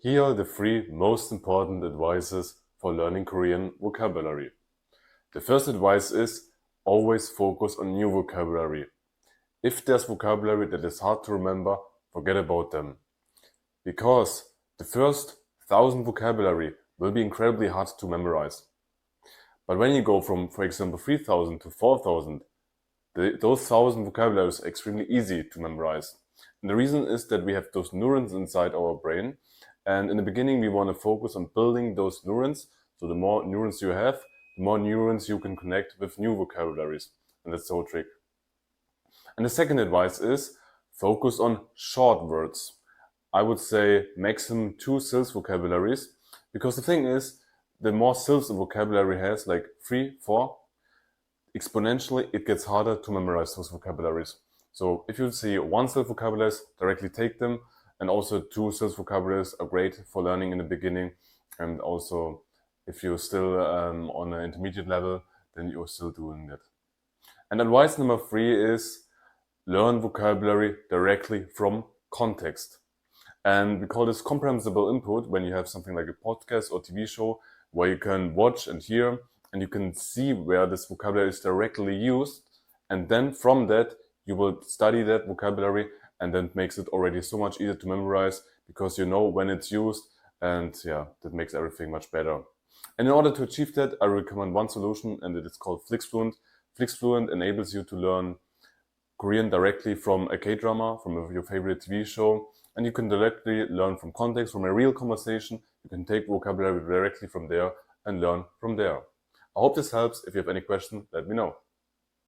Here are the 3 most important advices for learning Korean vocabulary. The first advice is always focus on new vocabulary. If there's vocabulary that is hard to remember, forget about them. Because the first 1,000 vocabulary will be incredibly hard to memorize. But when you go from, for example, 3,000 to 4,000, those 1,000 vocabularies are extremely easy to memorize. And the reason is that we have those neurons inside our brain. And in the beginning, we want to focus on building those neurons. So the more neurons you have, the more neurons you can connect with new vocabularies. And that's the whole trick. And the second advice is focus on short words. I would say maximum 2 syllables vocabularies. Because the thing is, the more syllables a vocabulary has, like 3, 4, exponentially it gets harder to memorize those vocabularies. So if you see 1 syllable vocabularies, directly take them. And also 2 syllable vocabularies are great for learning in the beginning. And also if you're still on an intermediate level, then you're still doing that. And advice number 3 is learn vocabulary directly from context. And we call this comprehensible input when you have something like a podcast or TV show where you can watch and hear and you can see where this vocabulary is directly used. And then from that, you will study that vocabulary, and then it makes it already so much easier to memorize because you know when it's used, and yeah, that makes everything much better. And in order to achieve that, I recommend one solution, and it is called FlixFluent. FlixFluent enables you to learn Korean directly from a K-drama, from your favorite TV show, and you can directly learn from context, from a real conversation. You can take vocabulary directly from there and learn from there. I hope this helps. If you have any questions, let me know.